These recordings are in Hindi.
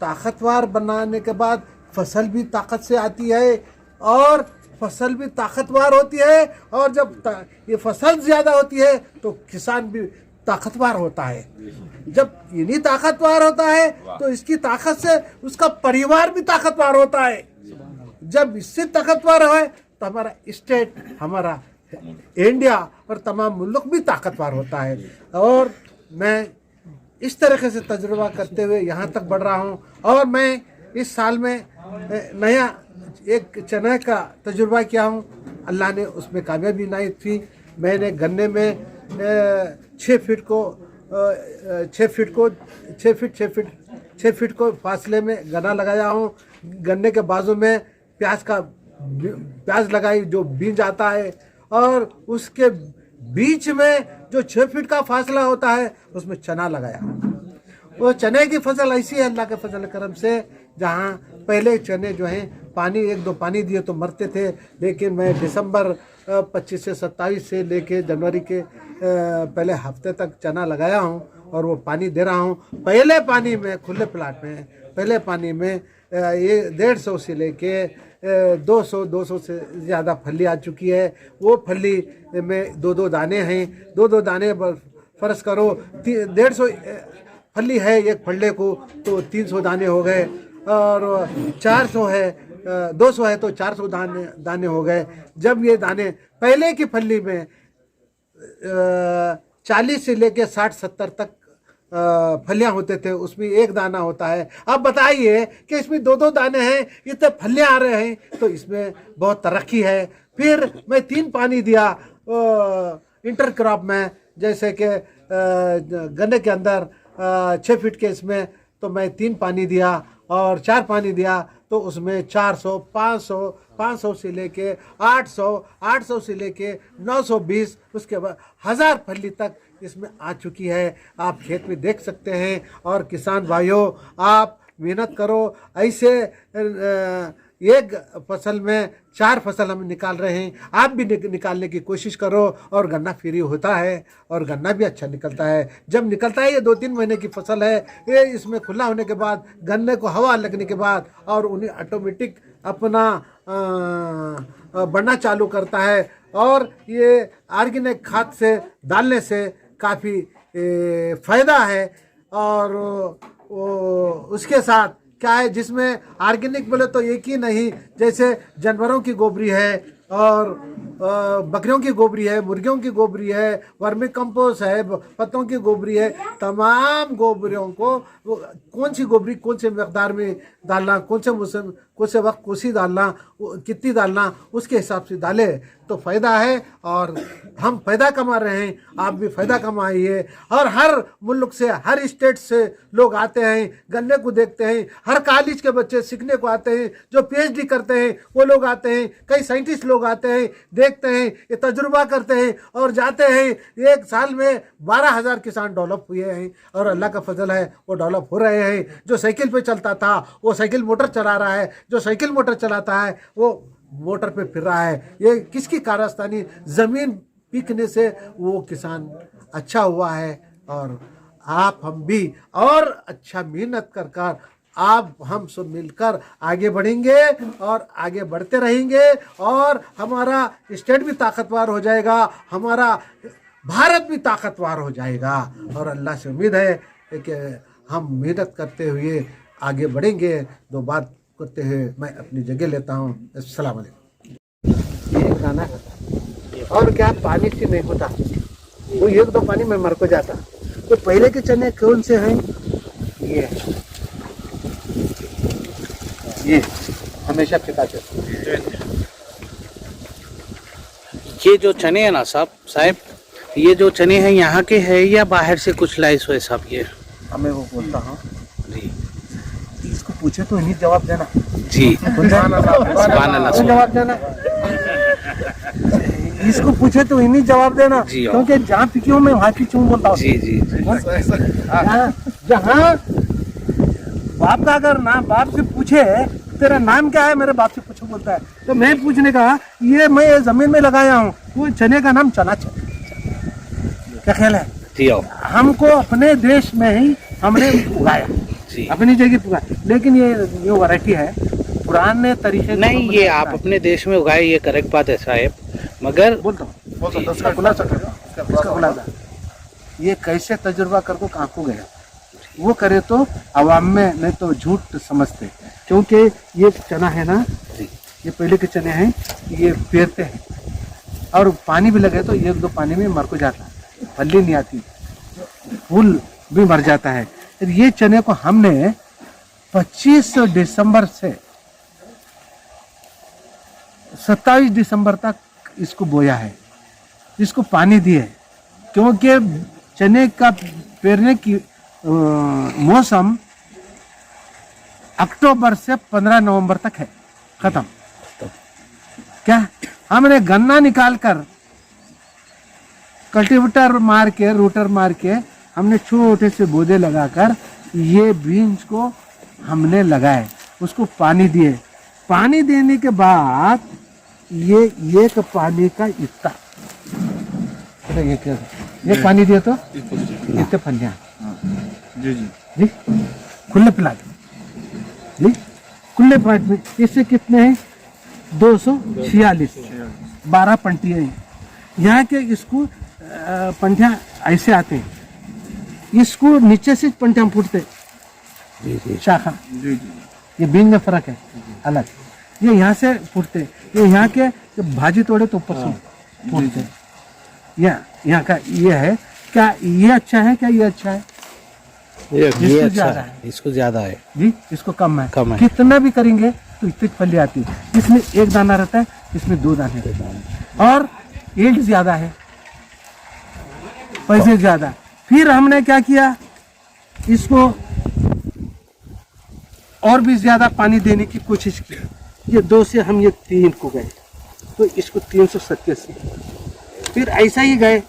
ताकतवर बनाने के बाद फसल भी ताकत से आती है और फसल भी ताकतवर होती है, और जब ये फसल ज़्यादा होती है तो किसान भी ताकतवर होता है। जब इन्हीं ताकतवर होता है तो इसकी ताकत से उसका परिवार भी ताकतवर होता है। जब इससे ताकतवर है तो हमारा स्टेट, हमारा इंडिया और तमाम मुल्क भी ताकतवर होता है। और मैं इस तरीके से तजुर्बा करते हुए यहाँ तक बढ़ रहा हूँ। और मैं इस साल में नया एक चना का तजुर्बा किया हूँ, अल्लाह ने उसमें कामयाबी नहीं थी। मैंने गन्ने में 6 फीट को फासले में गन्ना लगाया हूँ। गन्ने के बाजू में प्याज लगाई जो बीज आता है, और उसके बीच में जो 6 फीट का फासला होता है उसमें चना लगाया। वो चने की फसल ऐसी है अल्लाह के फजल करम से, जहाँ पहले चने जो हैं पानी 1-2 पानी दिए तो मरते थे, लेकिन मैं दिसंबर 25 से 27 से लेके जनवरी के पहले हफ्ते तक चना लगाया हूँ और वो पानी दे रहा हूँ। पहले पानी में, खुले प्लाट में पहले पानी में ये 150 से लेके 200 से ज़्यादा फली आ चुकी है। वो फली में 2-2 दाने हैं, 2-2 दाने फ़र्ज़ करो 150 फली है एक फल्ले को तो 300 दाने हो गए, और 400 है 200 है तो 400 दाने हो गए। जब ये दाने पहले की फली में 40 से लेके 60-70 तक फलियां होते थे, उसमें 1 दाना होता है। अब बताइए कि इसमें 2-2 दाने हैं, इतने फलियां आ रहे हैं, तो इसमें बहुत तरक्की है। फिर मैं 3 पानी दिया इंटर क्रॉप में, जैसे कि गन्ने के अंदर 6 फीट के इसमें तो मैं 3 पानी दिया और 4 पानी दिया, तो उसमें 400, 500 से लेके 800 से लेके 920, उसके बाद 1000 फली तक इसमें आ चुकी है। आप खेत में देख सकते हैं। और किसान भाइयों, आप मेहनत करो। ऐसे एक फसल में 4 फसल हम निकाल रहे हैं, आप भी निकालने की कोशिश करो। और गन्ना फ्री होता है और गन्ना भी अच्छा निकलता है। जब निकलता है, ये 2-3 महीने की फसल है, ये इसमें खुला होने के बाद, गन्ने को हवा लगने के बाद, और उन्हें ऑटोमेटिक अपना बढ़ना चालू करता है। और ये ऑर्गेनिक खाद से डालने से काफ़ी फ़ायदा है। और उसके साथ क्या है, जिसमें ऑर्गेनिक बोले तो एक ही नहीं, जैसे जानवरों की गोबरी है और बकरियों की गोबरी है, मुर्गियों की गोबरी है, वर्मी कंपोस्ट है, पत्तों की गोबरी है। तमाम गोबरियों को कौन सी गोबरी कौन से मकदार में डालना, कौन से मौसम, कौन से वक्त कोसी डालना, कितनी डालना, उसके हिसाब से डाले तो फ़ायदा है। और हम फ़ायदा कमा रहे हैं, आप भी फ़ायदा कमाइए। और हर मुल्क से, हर स्टेट से लोग आते हैं, गन्ने को देखते हैं। हर कॉलेज के बच्चे सीखने को आते हैं, जो PhD करते हैं वो लोग आते हैं, कई साइंटिस्ट लोग आते हैं, देखते हैं, ये तजुर्बा करते हैं और जाते हैं। एक साल में 12,000 किसान डेवलप हुए हैं, और अल्लाह का फजल है वो डेवलप हो रहे हैं। जो साइकिल पे चलता था वो साइकिल मोटर चला रहा है, जो साइकिल मोटर चलाता है वो मोटर पे फिर रहा है। ये किसकी कारस्तानी, ज़मीन बिकने से वो किसान अच्छा हुआ है। और आप हम भी और अच्छा मेहनत कर आप हम सब मिलकर आगे बढ़ेंगे और आगे बढ़ते रहेंगे, और हमारा स्टेट भी ताकतवर हो जाएगा, हमारा भारत भी ताकतवर हो जाएगा। और अल्लाह से उम्मीद है कि हम मेहनत करते हुए आगे बढ़ेंगे। 2 बात करते हुए मैं अपनी जगह लेता हूँ। अस्सलाम वालेकुम। ये गाना और क्या पानी से नहीं होता, वो 1-2 पानी में मर को जाता। तो पहले के चने कौन से हैं? ये हमेशा पिताते। ये जो चने हैं ना साहब, ये जो चने हैं यहाँ के हैं या बाहर से कुछ लाइस हुए साहब? ये हमें वो बोलता हूँ जी, इसको पूछे तो इन्हीं जवाब देना जी, जवाब देना, इसको पूछे तो इन्हीं जवाब देना, क्योंकि जहाँ पिकी हूँ मैं वहाँ की चूँ बोलता हूँ। जी जी, जहाँ बाप का अगर नाम बाप से पूछे तेरा नाम क्या है, मेरे बाप से पूछो बोलता है, तो मैं पूछने का ये मैं जमीन में लगाया हूँ, वो चने का नाम चना चना। क्या ख्याल है? जी, हमको अपने देश में ही हमने उगाया। जी। अपनी जगह पुकार, लेकिन ये जो वैरायटी है पुराने तरीके नहीं, ये आप अपने देश में उगाए, ये करेक्ट बात है साहब, मगर बोलता हूँ उसका खुलासा करो, उसका खुलासा ये कैसे तजुर्बा करके कहाँ को गया वो करे तो आवाम में नहीं तो झूठ समझते, क्योंकि ये चना है ना, ये पहले के चने हैं, ये पेरते हैं और पानी भी लगे तो एक दो पानी में मर को जाता है, फली नहीं आती, फूल भी मर जाता है। तो ये चने को हमने 25 दिसंबर से 27 दिसंबर तक इसको बोया है, इसको पानी दिए, क्योंकि चने का पेरने की मौसम अक्टूबर से 15 नवंबर तक है, खत्म। क्या हमने गन्ना निकाल कर कल्टीवेटर मार के रूटर मार के हमने छोटे से बोधे लगाकर ये बीज को हमने लगाए, उसको पानी दिए, पानी देने के बाद ये एक पानी का इतना ये क्या ये पानी दिया तो इतने फलियां जी जी जी खुले प्लाट जी, खुले प्लाट में इससे कितने हैं 246 12 पंटियां हैं यहाँ के। इसको पंटियां ऐसे आते हैं, इसको नीचे से पंटियां फूटते शाखा, जी जी ये बीज में फर्क है अलग, ये यहाँ से फूटते, ये यहाँ के भाजी तोड़े तो ऊपर से फूटते, यहाँ का ये है। क्या ये अच्छा है, क्या ये अच्छा है? ये इसको अच्छा ज्यादा है, इसको ज्यादा है जी, इसको कम है, कम है। कितना भी करेंगे तो इतनी फली आती है। इसमें एक दाना रहता है, इसमें 2 दाने रहते हैं और यील्ड ज्यादा है, पैसे ज्यादा। फिर हमने क्या किया, इसको और भी ज्यादा पानी देने की कोशिश की, ये 2 से हम ये 3 को गए तो इसको 387, फिर ऐसा ही गए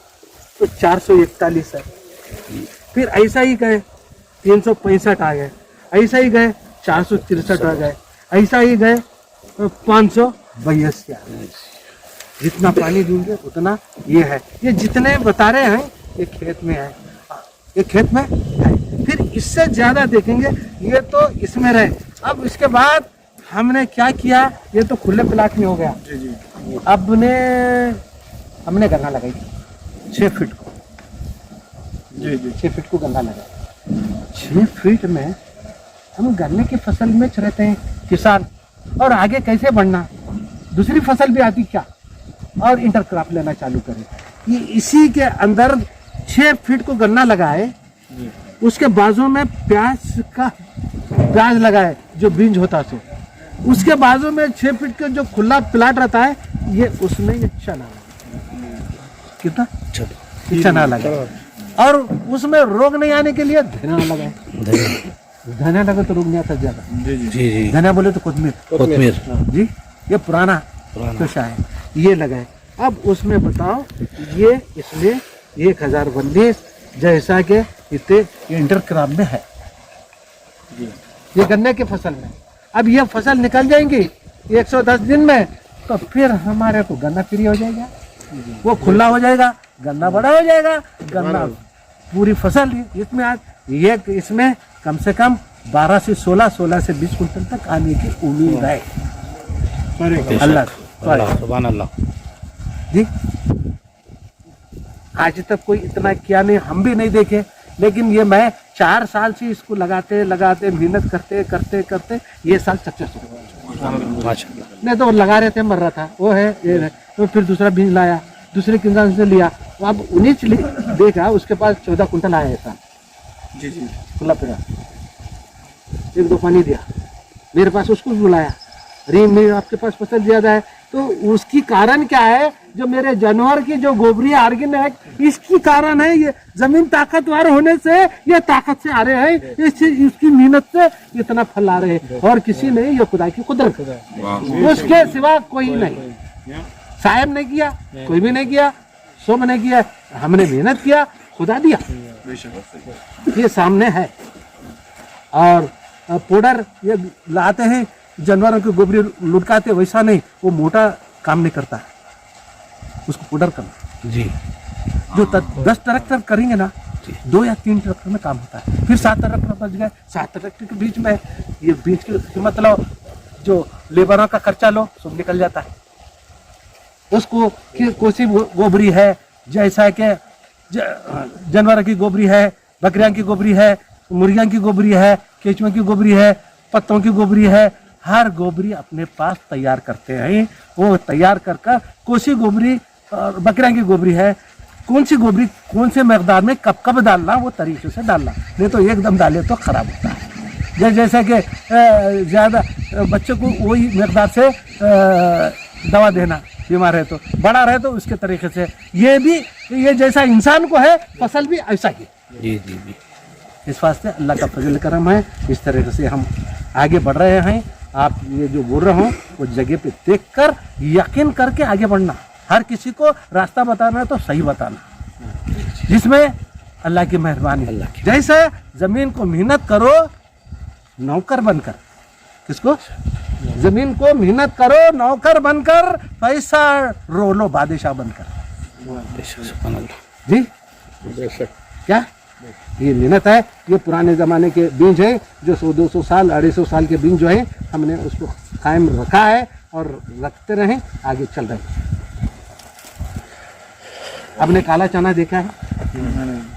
तो 441 है, फिर ऐसा ही गए 365 आ गए, ऐसा ही गए 463 आ गए, ऐसा ही गए 582 आ गए। जितना पानी देंगे उतना ये है, ये जितने बता रहे हैं ये खेत में है, ये खेत में है। फिर इससे ज्यादा देखेंगे ये तो इसमें रहे। अब इसके बाद हमने क्या किया, ये तो खुले प्लाट में हो गया, जी जी अब हमने गन्ना लगाई 6 फीट को, जी जी 6 फीट को गन्ना लगा। 6 फीट में हम गन्ने की फसल में रहते हैं किसान, और आगे कैसे बढ़ना, दूसरी फसल भी आती क्या, और इंटर क्रॉप लेना चालू करें। ये इसी के अंदर 6 फीट को गन्ना लगाए, उसके बाजू में प्याज लगाए जो बीज होता सो, उसके बाजू में 6 फीट का जो खुला प्लाट रहता है, ये उसमें ये चना कितना चना लगा, और उसमें रोग नहीं आने के लिए धनिया लगाए। धनिया लगा तो रोग नहीं आता ज्यादा, जी जी जी जी धनिया बोले तो कोथमीर जी, ये पुराना पेशा है, ये लगाए। अब उसमें बताओ, ये इसमें 1019 जैसा के इतने इंटर क्रॉप में है, ये गन्ने की फसल में। अब ये फसल निकल जाएंगी 110 दिन में, तो फिर हमारे को गन्ना फ्री हो जाएगा, वो खुला हो जाएगा, गन्ना बड़ा हो जाएगा, गन्ना पूरी फसल इसमें आज ये इसमें कम से कम 12 से 16, 16 से 20 कुंटल तक आने की उम्मीद है। अल्लाह सुभान अल्लाह जी, आज तक कोई इतना किया नहीं, हम भी नहीं देखे, लेकिन ये मैं 4 साल से इसको लगाते लगाते मेहनत करते करते करते ये साल सक्सेस हो गया। माशाल्लाह। नहीं तो लगा रहे थे, मर रहा था, वो है ये है। तो फिर दूसरा बीज लाया, दूसरे किसान से लिया, तो अब 19 देखा, उसके पास 14 कुंटल आया ऐसा जी जी खुला फिरा, 1-2 पानी दिया, मेरे पास उसको भी बुलाया, अरे मेरे आपके पास फसल ज्यादा है, तो उसकी कारण क्या है, जो मेरे जानवर की जो गोबरी ऑर्गेनिक, इसकी कारण है, ये जमीन ताकतवर होने से ये ताकत से आ रहे हैं, इसकी मेहनत से इतना फल आ रहे हैं, और किसी नहीं, ये खुदा की कुदरत है, उसके सिवा कोई नहीं। साहब ने किया, कोई भी नहीं किया, शुभ ने किया, हमने मेहनत किया, खुदा दिया, ये सामने है। और पाउडर ये लाते हैं, जानवरों की गोबरी लुटकाते, वैसा नहीं, वो मोटा काम नहीं करता है, उसको पाउडर करना। जी जो 10 ट्रैक्टर करेंगे ना, 2 या 3 ट्रैक्टर में काम होता है। फिर 7 ट्रैक्टर बच गए, 7 ट्रैक्टर के बीच में ये बीच की मतलब जो लेबरों का खर्चा लो सब निकल जाता है। उसको कोसी गोबरी है, जैसा कि जानवर की गोबरी है, बकरियां की गोबरी है, मुर्गियां की गोबरी है, केचुओं की गोबरी है, पत्तों की गोबरी है, हर गोबरी अपने पास तैयार करते हैं। वो तैयार कर कोसी गोबरी और बकरियां की गोबरी है, कौन सी गोबरी कौन से मकदार में कब कब डालना वो तरीके से डालना, नहीं तो एकदम डाले तो खराब होता है। जैसे कि ज़्यादा बच्चों को वही मकदार से दवा देना, बीमार है तो, बड़ा रहे तो उसके तरीके से। ये जैसा इंसान को है फसल भी ऐसा ही। जी जी जी। इस वास्ते अल्लाह का फजल करम है, इस तरह से हम आगे बढ़ रहे हैं। आप ये जो बोल रहे हो वो जगह पे देख कर यकीन करके आगे बढ़ना। हर किसी को रास्ता बताना है तो सही बताना, जिसमें अल्लाह की मेहरबानी। जैसे जमीन को मेहनत करो नौकर बनकर, किसको? जमीन को मेहनत करो नौकर बनकर, पैसा रोलो बादशाह बनकर। जी क्या ये मेहनत है? ये पुराने ज़माने के बीज हैं जो 100-200 साल 250 साल के बीज जो है हमने उसको कायम रखा है और रखते रहें, आगे चल रहे हैं। आपने काला चना देखा है?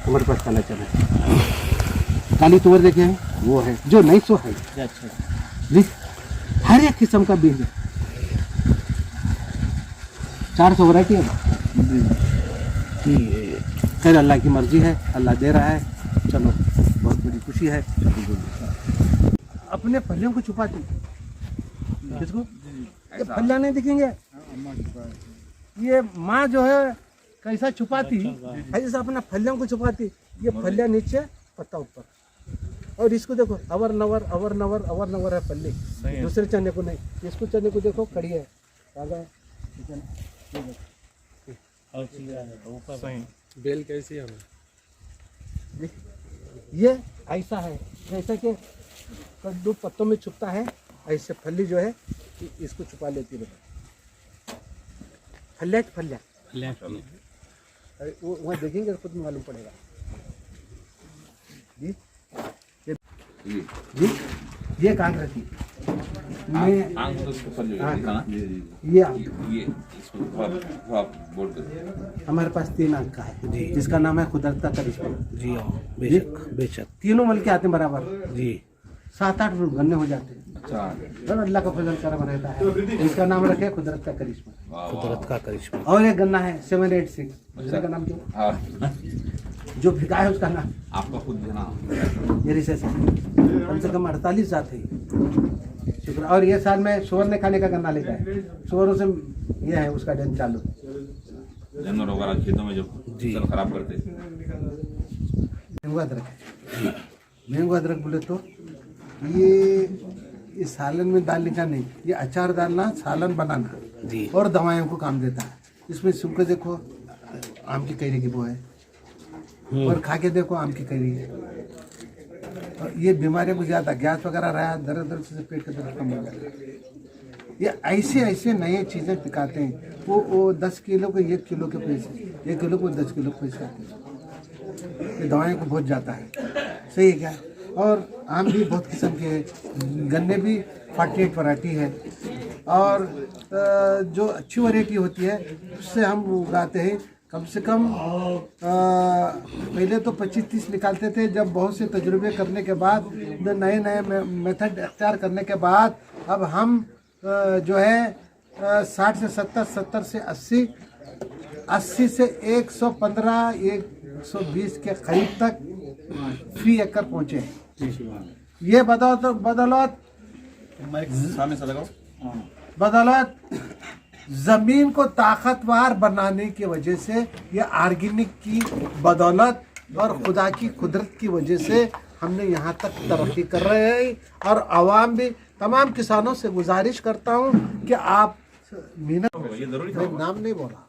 हमारे पास काला चना है। काली तुअर देखे हैं? वो है जो नहीं सो है जी। हर एक किस्म का बीज है, 400 वैरायटी है। खैर अल्लाह की मर्जी है, अल्लाह दे रहा है, चलो बहुत बड़ी खुशी है। अपने फलियों को छुपाती, किसको? ये फलियाँ नहीं दिखेंगे, ये माँ जो है कैसा छुपाती ऐसा अपना फलियों को छुपाती। ये फलियाँ नीचे पत्ता ऊपर, और इसको देखो अवर नवर है पल्ली, दूसरे चने को नहीं। इसको चने को देखो कड़ी है, बेल कैसी है? ये ऐसा है जैसे कि कद्दू पत्तों में छुपता है, ऐसे फली जो है इसको छुपा लेती है। फल्या वो वहाँ देखेंगे खुद में मालूम पड़ेगा। जी ये कांग रखी मैं ये हमारे पास 3 अंक का है जी, जिसका नाम है कुदरत का करिश्मा। जी बेशक बेशक। तीनों मिल के आते हैं बराबर जी। 7-8 गन्ने हो जाते हैं। अच्छा, अल्लाह का फजल करम रहता है। इसका नाम रखे कुदरत का करिश्मा। कुदरत का करिश्मा। और एक गन्ना है 786, उसका नाम क्या? जो भिगा है उसका नाम आपका खुद नाम ये रिसर्च कम से कम 48 जात है। शुक्र। और ये साल में सुअर ने खाने का गन्ना लेकर है, सुअरों से ये है उसका दिन चालू। जानवर वगैरह खेतों में जो फसल खराब करते। मैंगो अदरक है। मैंगो अदरक बोले तो ये सालन में डालने का नहीं, ये अचार डालना, सालन बनाना जी, और दवाइयों को काम देता है। इसमें सुन के देखो आम की कैरी की वो है, और खा के देखो आम की कैरी है। और ये बीमारियों को ज़्यादा गैस वगैरह रहा, दर्द से पेट का दर्द कम हो जाता है। ये ऐसे नए चीज़ें पिकाते हैं। वो 10 किलो को 1 किलो के पैसे, 1 किलो को 10 किलो के पैसे आते हैं। ये दवाइयों को बहुत जाता है, सही है क्या? और आम भी बहुत किस्म के हैं, गन्ने भी 48 वैरायटी है। और जो अच्छी वैरायटी होती है उससे हम उगाते हैं। कम से कम पहले तो 25-30 निकालते थे। जब बहुत से तजुर्बे करने के बाद, नए मेथड अख्तियार करने के बाद, अब हम जो है 60 से 70, 70 से 80, 80 से 115, 120 के करीब तक फी एकड़ पहुँचे। ये बदौलत ज़मीन को ताकतवर बनाने की वजह से, ये ऑर्गेनिक की बदौलत और खुदा की कुदरत की वजह से हमने यहाँ तक तरक्की कर रहे हैं। और आवाम भी, तमाम किसानों से गुजारिश करता हूँ कि आप मेहनत, मैं नाम नहीं बोला,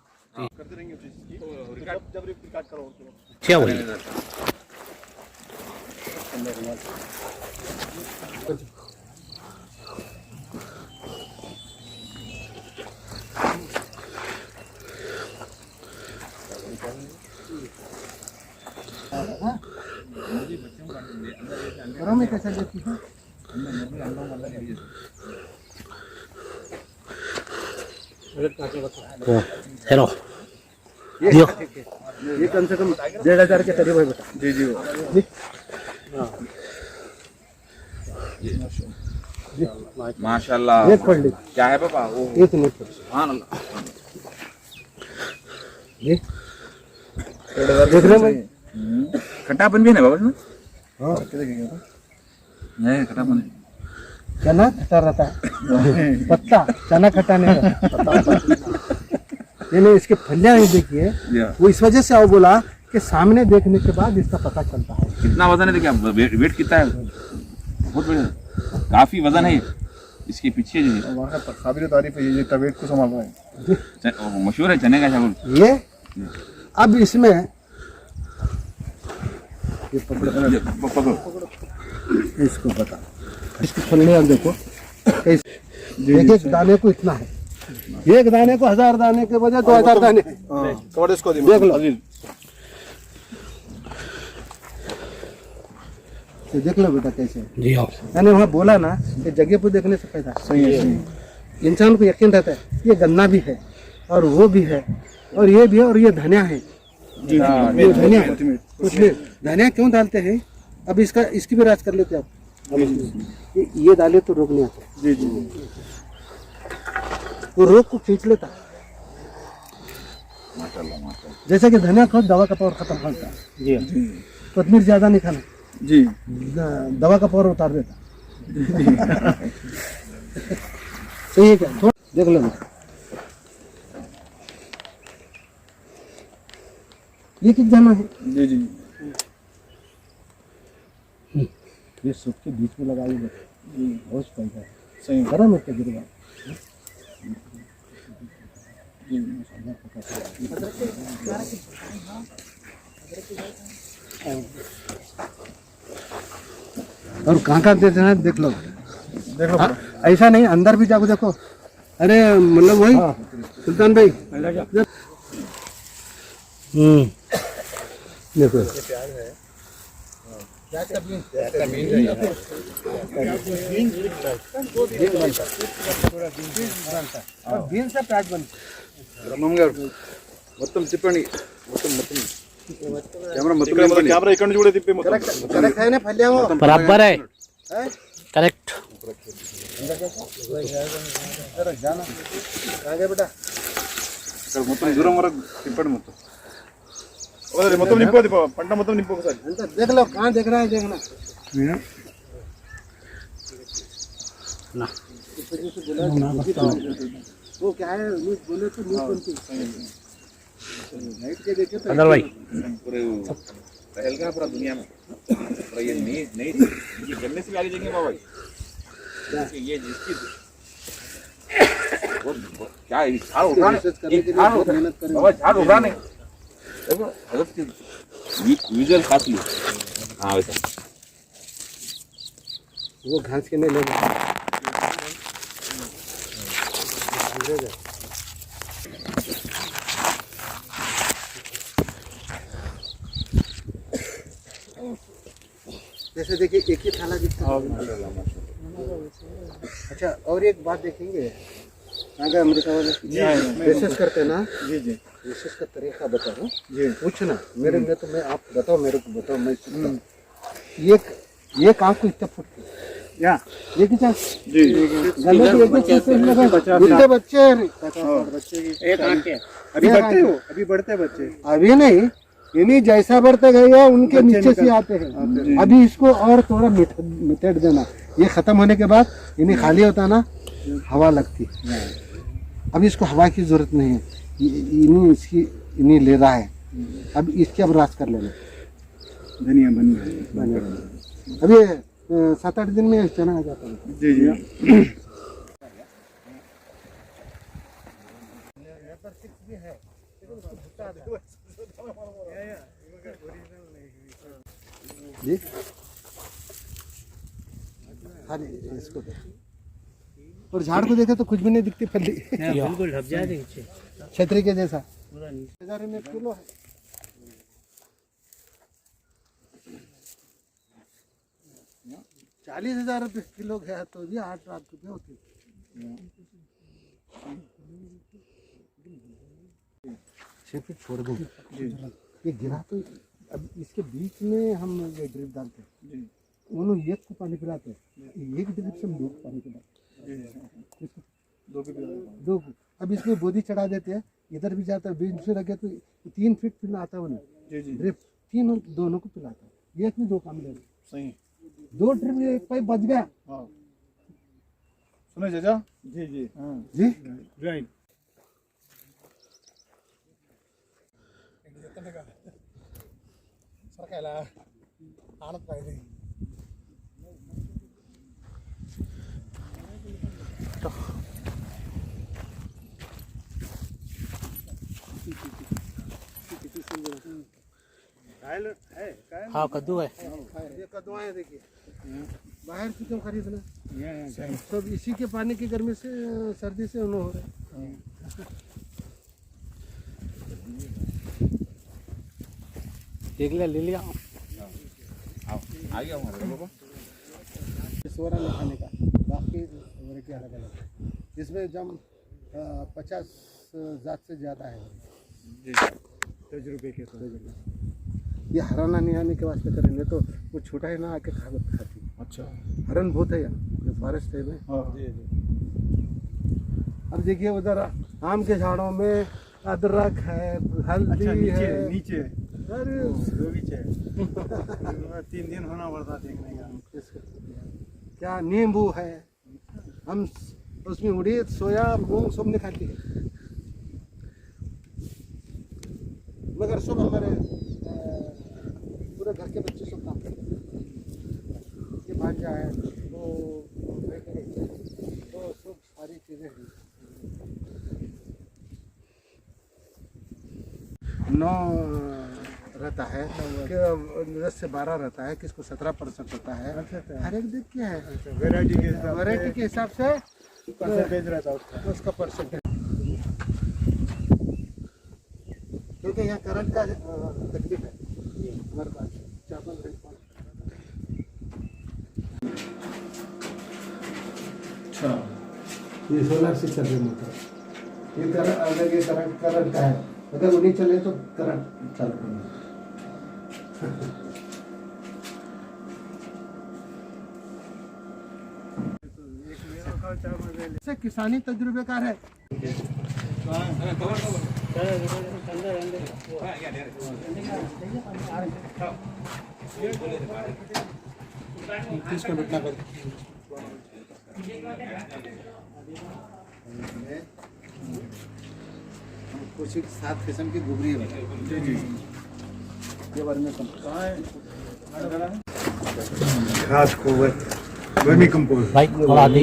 क्या बोलिए? घरों में कैसे देती है? हेलो ये कम से कम 1500 के करीब है बेटा। जी जी माशाल्लाह। एक पढ़ ली, क्या है पापा वो? एक नहीं पढ़। सुभान अल्लाह। ये देख रहे हो भाई? खट्टापन भी है ना बाबा इसमें? हाँ, नहीं खट्टापन है। चना खट्टा रहता है, पत्ता चना खट्टा नहीं रहता। ये नहीं, इसके फलियां ही देखिए, वो इस वजह से आओ बोला कि सामने देखने के बाद इसका पता चलता है। कितना वजन है देखिए आप, वेट कितना है? बहुत बढ़िया, काफी वजन है इसके पीछे जो है। वहाँ का काबिल तारीफ है, ये तबीयत को संभाल रहा है। मशहूर है चने का चावल। ये अब इसमें ये पकड़ो इसको बता, इसकी फलियां देखो, एक एक दाने को इतना है, एक दाने को 1000 दाने के बजाय 2000 दाने हैं। कवर इसको देख लो, तो देख लो बेटा कैसे है। जी हाँ मैंने वहाँ बोला ना कि जगह पर देखने से फायदा सही है, सही है। इंसान को यकीन रहता है ये गन्ना भी है और वो भी है और ये भी है और ये धनिया है। जी ये धनिया है, उसमें धनिया क्यों डालते हैं? अब इसका इसकी भी राज कर लेते हैं आप। अब ये डाले तो रोग नहीं आता, जी जी वो रोग को खींच लेता है। जैसे कि धनिया खाओ दवा का पावर खत्म करता है, जी कोथिमीर ज्यादा नहीं खाना, जी दवा का पावर उतार देता। सही है क्या? थोड़ा देख लो बेटा, ये किस जाना है? जी जी ये सूप के बीच में लगाइए बेटा, बहुत फायदा है। सही है। गरम है क्या गिरवा? और कहाँ देते हैं देख लो, देखो हाँ, ऐसा नहीं, अंदर भी जाओ देखो। अरे मतलब वही सुल्तान भाई देखो, बीन से प्याज बनता మొత్తం తిప్పండి మొత్తం మొత్తం కెమెరా మొత్తం కెమెరా ఇక్కడ నుంచి కూడా తిప్పే మొత్తం करेक्ट है ना फलिया वो बराबर है है? करेक्ट जाना आगे बेटा, ఇక్కడ మొత్తం దూరం వరకు తిప్పండి మొత్తం ఒకసారి మొత్తం నింపది పంట మొత్తం నింపు ఒకసారి अंदर देख लो कहाँ देख रहा है देखना। ना वो क्या है न्यूज़ बोले तो न्यूज़ बनती लाइट के देखे तो अंदर भाई पूरे टहलगा पूरा दुनिया में पूरा ये नई ये गन्ने से भी आगे जाएंगे बाबा ये जिसकी क्या है झाड़ उठा नहीं, झाड़ उठा बाबा झाड़ उठा नहीं, देखो हजरत की विजुअल खास ली। हाँ वैसा वो घास के नहीं लेगा। जैसे देखिए एक ही थाला दिखता है। अच्छा और एक बात देखेंगे, अगर अमेरिका वाले रिसर्च करते हैं ना, जी जी रिसर्च का तरीका बताओ जी पूछना मेरे में, तो मैं आप बताओ मेरे को बताओ, मैं एक आँख को इतना फुट या ये कितना जी गन्ने की एक चीज से लगा कितने बच्चे हैं? एक आंख के अभी बढ़ते हो, अभी बढ़ते बच्चे अभी नहीं, इन्हीं जैसा बढ़ते गए उनके नीचे से आते हैं। अभी इसको और थोड़ा मिटेट देना, ये खत्म होने के बाद इन्हें खाली होता ना, हवा लगती। अभी इसको हवा की जरूरत नहीं है, इन्हीं ले रहा है। अब इसके अब रास कर लेना, धनिया बन गए। अभी 7-8 दिन में चना आ जाता है। जी जी जी हाँ जी इसको और झाड़ को देखे तो कुछ भी नहीं दिखती फली, बिल्कुल ढक जाएगी छतरी के जैसा। 1000 में किलो है। 40,000 रुपये किलो गया तो ये 8 रुपये होती है। छोड़ दो ये गिरा तो अब इसके बीच में हम ये ड्रिप डालते हैं, उन्होंने एक को पानी पिलाते हैं, एक ड्रिप से हम 2 को पानी पिलाते हैं, 2 को। अब इसमें बोदी चढ़ा देते हैं, इधर भी जाता है, बीच से रखे तो 3 फीट पिलाता है उन्हें ड्रिप, 3 दोनों को पिलाता है, एक में 2 काम ले सही 2 ड्रिप एक पाइप बच गया। सुनो चाचा जी जी हाँ जी राइट सरकायला आणत पाहिजे। हाँ कद्दू है। ये कद्दुआ है देखिए, बाहर से क्यों खरीदना, सब इसी के पानी की गर्मी से सर्दी से उन्होंने हो रहा है। देख लिया ले लिया। आ गया हमारे बाबा सोरा में खाने का, बाकी वरे के अलग अलग है। इसमें जब 50 जात से ज़्यादा है तजुर्बे के तो ये हराना नहीं आने के वास्ते करें, नहीं तो वो छोटा ही ना आके खाती। अच्छा हरन बहुत है यहाँ फॉरेस्ट है में। हाँ अब देखिए उधर आम के झाड़ों में अदरक है, हल्दी है, नीचे अरे नीचे 3 दिन होना पड़ता देखने का। क्या नींबू है, हम उसमें उड़ीद सोया मूंग सब नहीं खाती है, मगर सब हमारे पूरे घर के बच्चे सब काम करते हैं। ये भांजा है वो सब सारी चीज़ें हैं। 9 रहता है कि 10 से 12 रहता है, किसको 17% होता है। हर एक देख क्या है वैरायटी के हिसाब से परसेंटेज रहता है उसका परसेंटेज, क्योंकि यहाँ करंट का तकलीफ है हमारे पास। चावल अच्छा ये सोलर से चल रही मोटर, ये करंट अलग, ये करंट का है, अगर वो नहीं चले तो करंट चालू करना। से किसानी तजुर्बेकार है। कुछ 7 किस्म की गुबरी है ये बारे में घास गोबर वर्मी कंपोस्ट भाई थोड़ा आगे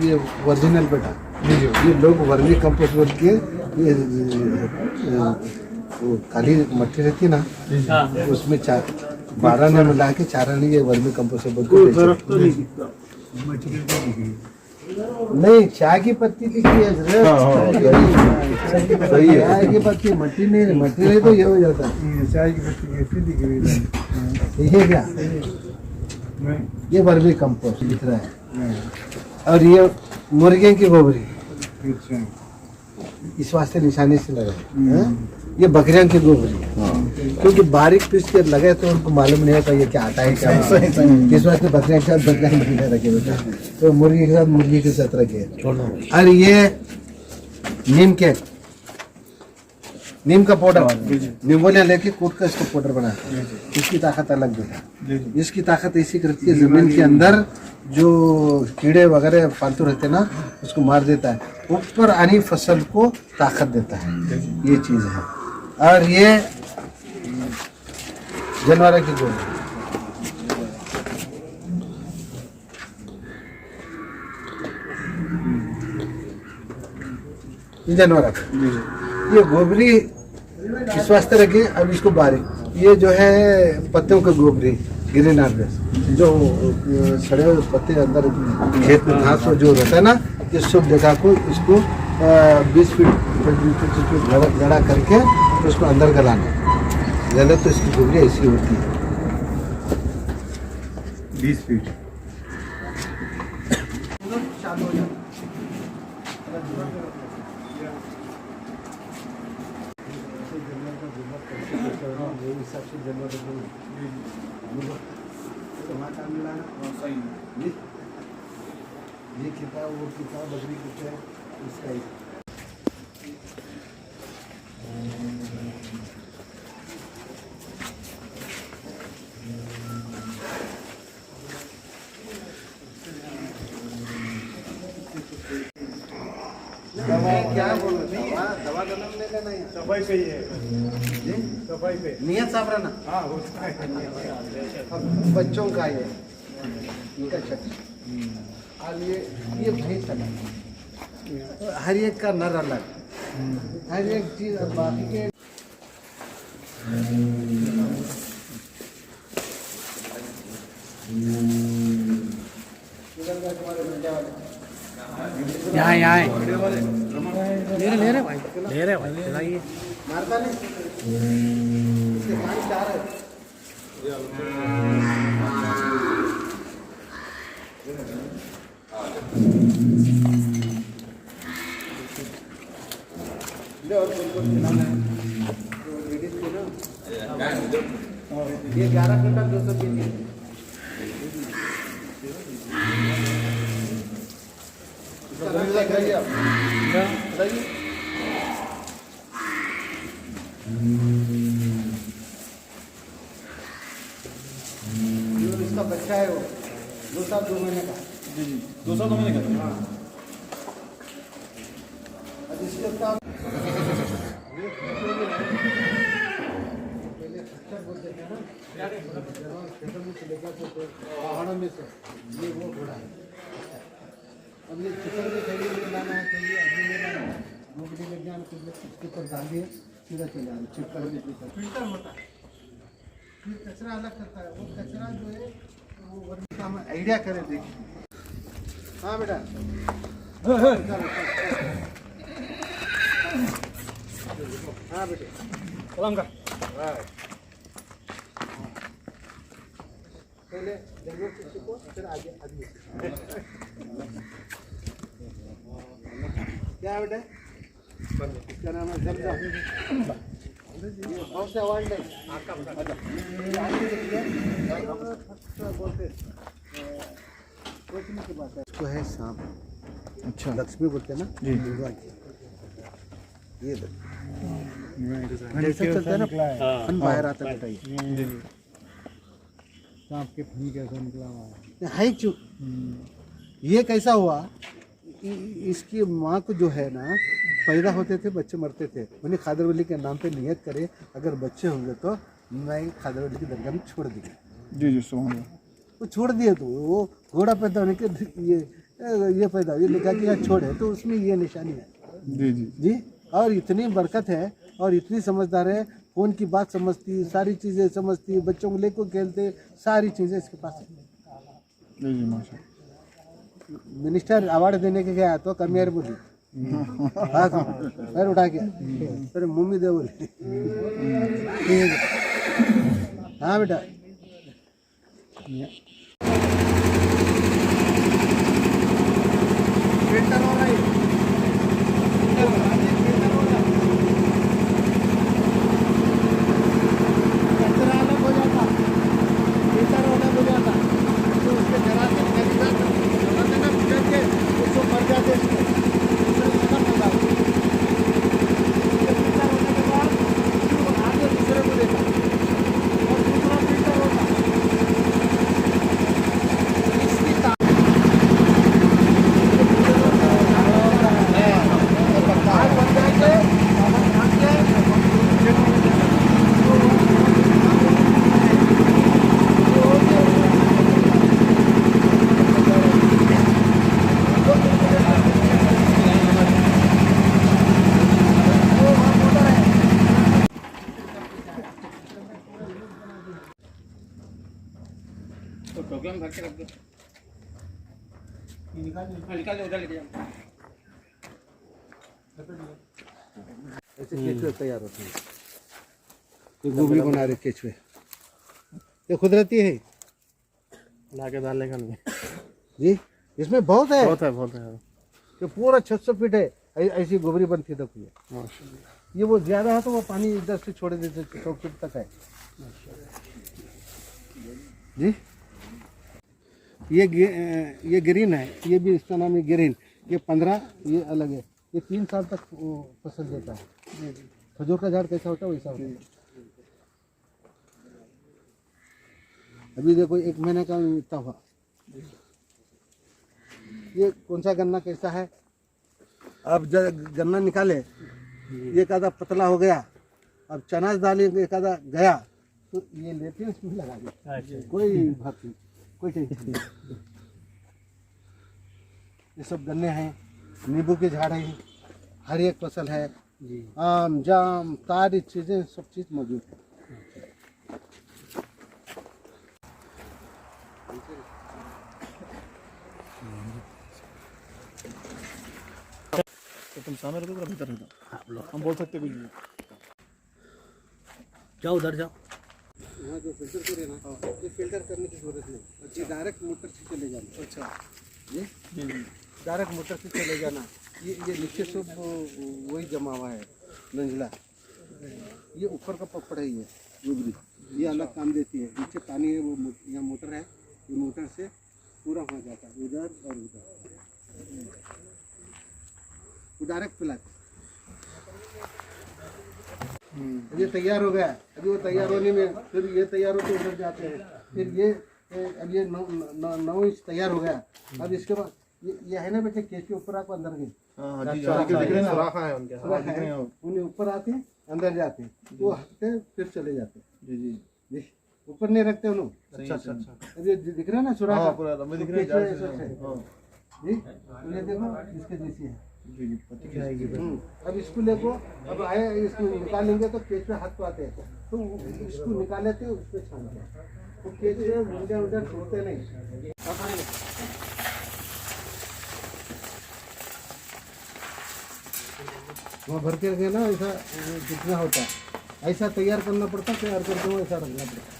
ये ओरिजिनल बेटा, ये लोग वर्मी कंपोस्ट बोल के ये वो काली मट्टी रहती है ना, उसमें 12 ने मिला के 4 ने ये वर्मी कंपोस्ट बोल के नहीं, चाय की पत्ती लिखी है, चाय की पत्ती मट्टी नहीं तो ये हो जाता है। चाय की पत्ती कैसी दिख रही है? ये क्या, ये वर्मी कंपोस्ट दिख रहा है, और ये मुर्गे की गोबरी, अच्छा इस वास्ते निशानी से लगा है। ये बकरियों की गोबरी, क्योंकि बारीक पीस के लगे तो उनको मालूम नहीं होता ये क्या आता है क्या, इस वास्ते बकरियों के साथ बकरियां रखे बेटा, तो मुर्गी के साथ मुर्गी के साथ रखे। और ये नीम का पाउडर, नींबोलियाँ लेके कूट कर इसको पाउडर बनाते हैं, इसकी ताकत अलग बेटा। इसकी ताकत ऐसी करती है, जमीन के अंदर जो कीड़े वगैरह फालतू रहते हैं ना उसको मार देता है, ऊपर आनी फसल को ताकत देता है, ये चीज़ है। और ये जानवर की गोबर, ये जानवर ये गोबरी इस वास्ते रखी। अब इसको बारीक, ये जो है पत्तों का गोबरी, ग्रीन हार्वेस्ट, जो सड़े हुए पत्ते अंदर खेत में घास जो रहता है ना, ये सब जगह को इसको 20 फीट गड़ा करके उसको अंदर गलाना, गले तो इसकी गोबरी ऐसी होती है। 20 फीट चालू हो जाता है हिसाब से जरूरत काम मिला ये किताब वो किताब बकरी कुछ है इसका ही क्या बोल दवा करने का नहीं सफाई पे ही है सफाई पे नियत साफ रहना हाँ उसका है अब बच्चों का ये इनका शक्ल और ये भैंस अलग हर एक का नर अलग हर एक चीज और बाकी के यहाँ यहाँ ले रहे भाई चलाइए मारता नहीं इसके पानी चाह रहा है ये 11 घंटा 220 इसका बच्चा है वो 2 साल 2 महीने का जी 2 साल 2 महीने का अब इसके साथ पहाड़ों में से ये वो घोड़ा है अब ये चिकन भी चाहिए लाना है चाहिए अभी ले लाना है नौकरी विज्ञान कुछ उसके ऊपर डाल दिए सीधा चले जा रहे चिकन फिल्टर होता है फिर कचरा अलग करता है वो कचरा जो है वो वर्मी का हम आइडिया करें देखिए हाँ बेटा हाँ बेटे सलाम का पहले जरूरत से सीखो फिर आगे आदमी क्या है बेटा इसका नाम है जमजम ये कौन सा अवार्ड है बोलते सोचने की बात है इसको है सांप अच्छा लक्ष्मी बोलते हैं ना जी। ये जैसा चलता है ना फन बाहर आता है बेटा ये सांप के फन कैसा निकला हुआ है चुप ये कैसा हुआ इसकी माँ को जो है ना पैदा होते थे बच्चे मरते थे उन्हें खादर वली के नाम पे नियत करे अगर बच्चे होंगे तो मैं खादर वली की दरगाह में छोड़ दिए जी जी सुभान अल्लाह वो छोड़ दिए तो वो घोड़ा पैदा होने के ये पैदा ये लिखा कि यहाँ छोड़े तो उसमें ये निशानी है जी जी जी और इतनी बरकत है और इतनी समझदार है फोन की बात समझती सारी चीज़ें समझती बच्चों को लेकर खेलते सारी चीज़ें इसके पास है जी जी माशा मिनिस्टर अवार्ड देने के गया तो कमियार बोली हाँ पैर उठा के फिर मुँह दे बोली हाँ बेटा फिल्टर हो रहा है कचरा अलग हो जाता फिल्टर अलग हो जाता तो उसके जरासीम खरीदा के उसको मर जाते दूसरे को देता और दूसरा फिल्टर होता इसकी तो प्रोग्राम घर के रख दो निकाल दो उधर लेके जाओ ऐसे केचुए तैयार होते हैं ये गोभी बना रहे केचुए ये कुदरती है लाके डालने का नहीं जी इसमें बहुत है बहुत है कि पूरा 600 फीट है ऐसी गोबरी बनती तक ये ये वो ज्यादा है तो वो पानी इधर से छोड़ देते 100 फीट तक है जी। ये ग्रीन है, ये भी इसका नाम है ग्रीन। ये 15, ये अलग है। ये 3 साल तक फसल देता है। खजूर का झाड़ कैसा होता है वैसा होता है। अभी देखो 1 महीने का इतना हुआ। ये कौन सा गन्ना कैसा है, अब जब गन्ना निकाले एक आधा पतला हो गया, अब चना डालेंगे एक आधा गया तो ये लेते हैं उसमें लगा देते, कोई बात नहीं, कोई टेंशन नहीं। ये सब गन्ने हैं, नींबू के झाड़ हैं, हर एक फसल है, आम जाम सारी चीज़ें सब चीज़ मौजूद है। तो तुम सामने रहते हो भीतर रहते हो, हम बोल सकते कुछ भी। जाओ उधर जाओ। यहाँ जो फिल्टर करे ना, ये फिल्टर करने की जरूरत नहीं, ये डायरेक्ट मोटर से चले जाना। अच्छा, ये डायरेक्ट मोटर से चले जाना। ये नीचे सब वही जमा हुआ है नंजला, ये ऊपर का पकड़ है, ये गोबरी ये अलग काम देती है। नीचे पानी है, वो यहाँ मोटर है, ये मोटर से पूरा हो जाता है उधर और उधर, वो डायरेक्ट पिलाते। ये तैयार हो गया, अभी वो तैयार होने में फिर ये तैयार होते उधर जाते हैं, फिर ये अब ये 9 इंच तैयार हो गया। अब इसके बाद ये है ना बेटे, केस के ऊपर आपको अंदर गए, उन्हें ऊपर आते हैं अंदर जाते हैं, वो हटते फिर चले जाते हैं। जी ऊपर नहीं रखते उन्होंने। अच्छा, अब ये दिख रहा है ना सुराख, जी ये देखो इसके जैसी है। अब इसको लेको, अब आए इसको निकालेंगे तो केच पे हाथ पाते हैं, तो इसको निकालेते उस पर छानते हैं, तो केच से उधर छोड़ते नहीं। वहाँ भर के रखे ना, ऐसा जितना होता है ऐसा तैयार करना पड़ता है, तैयार करके वो ऐसा रखना पड़ता है।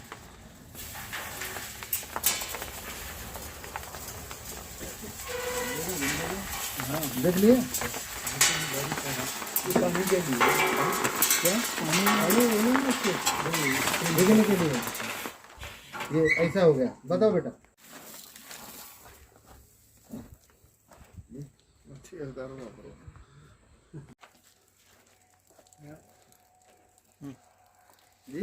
देख लिए देखने के लिए ये ऐसा हो गया। बताओ बेटा, जी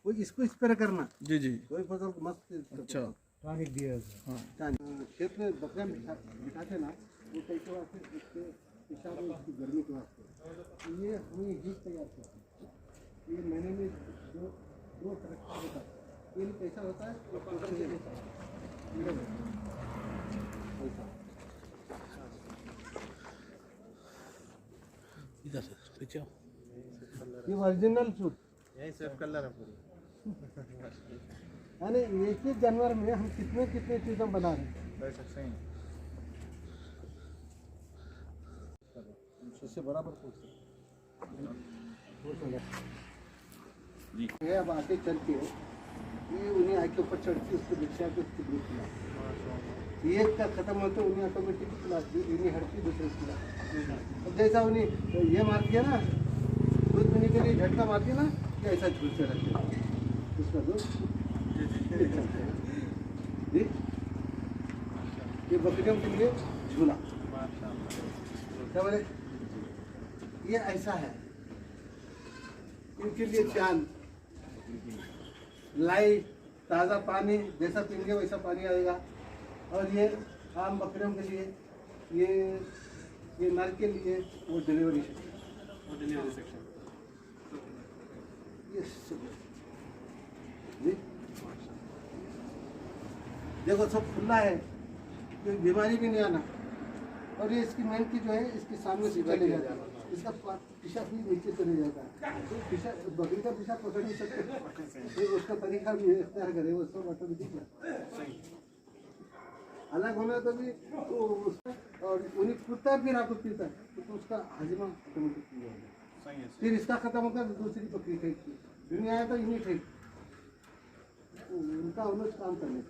वो इसको स्प्रे करना। जी कोई फसल मस्त। अच्छा, टॉनिक दिया है। खेत में बकरा बिठाते ना, वो कैसे वास्ते उसके पेशाब में उसकी गर्मी के वास्ते ये हमें घी तैयार करते हैं। ये महीने में दो तरह होता है। ये कैसा होता है, वो पाउडर से लेता है इधर से पीछे। ये ओरिजिनल सूट यही सेफ कलर है पूरी। यानी एक ही जानवर में हम कितने चीज़ें बना रहे हैं। सकते हैं उससे बराबर ये अब आके चलती है, ये उन्हें आके ऊपर चढ़ती है, उसको बिछा के उसकी दूध पिला, एक का खत्म होता है उन्हें ऑटोमेटिक पिलाती, इन्हें हटती दूसरे पिला। अब जैसा उन्हें ये मार दिया ना, दूध पीने के लिए झटका मारती ना, ये ऐसा झूलते रहते हैं उसका दूध। जी ये बकरियों के लिए झूला क्या बोले, ये ऐसा है इनके लिए चांद, लाइट, ताज़ा पानी, जैसा पीएंगे वैसा पानी आएगा। और ये आम बकरियों के लिए, ये नर के लिए वो डिलीवरी सेक्शन, ये जी देखो सब खुला है, कोई बीमारी भी नहीं आना। और ये इसकी मेन की जो है, इसके सामने से चले जाता है, इसका पिशा भी नीचे चले जाता है, तो पिशा बकरी का पिशा पकड़ नहीं सकते, तो उसका तरीका भी इख्तियार करे, वो सब ऑटोमेटिक अलग होना तो भी तो उसका, और उन्हें कुत्ता फिर आपको पीता है तो उसका हजमा ऑटोमेटिक हो जाएगा। फिर इसका खत्म होकर दूसरी बकरी फेंकती, दुनिया आया तो इन्हीं फेंक उनका अनुज काम करने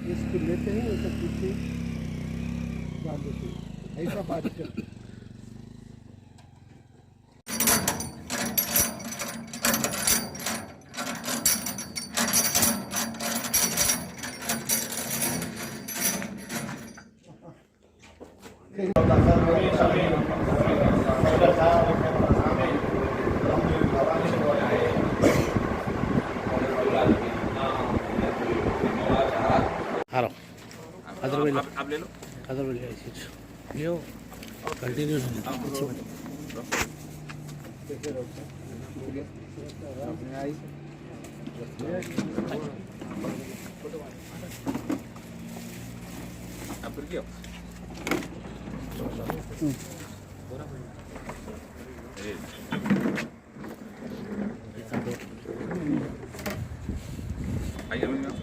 इसको लेते हैं ऐसा पीछे बांध देते हैं ऐसा बात करते हैं। हारो अदरवाइज आप ले लो। अदरवाइज यो कंटिन्यू आप फिर क्या आइए लोग यहाँ।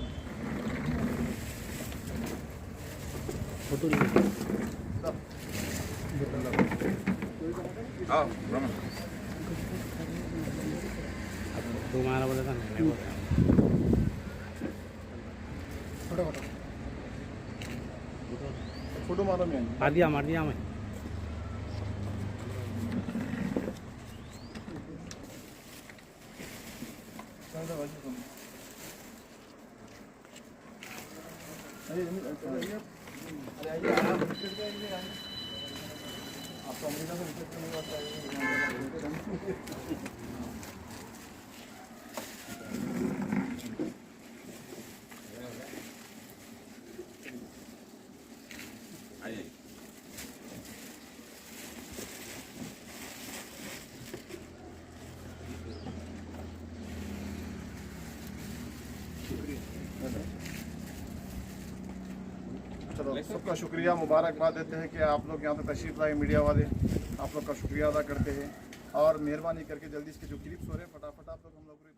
फोटो आओ रमन। तुम्हारा बोला था नहीं बोला फोटो मारो मैं मार दिया मैं आपको अमेरिका से रिसेप्शन नहीं आता है। आइए। चलो सबका शुक्रिया मुबारकबाद देते हैं कि आप लोग यहाँ पे तशरीफ लाए मीडिया वाले, आप लोग का शुक्रिया अदा करते हैं और मेहरबानी करके जल्दी इसके जो क्लिप्स हो रहे हैं फटाफट आप लोग हम लोग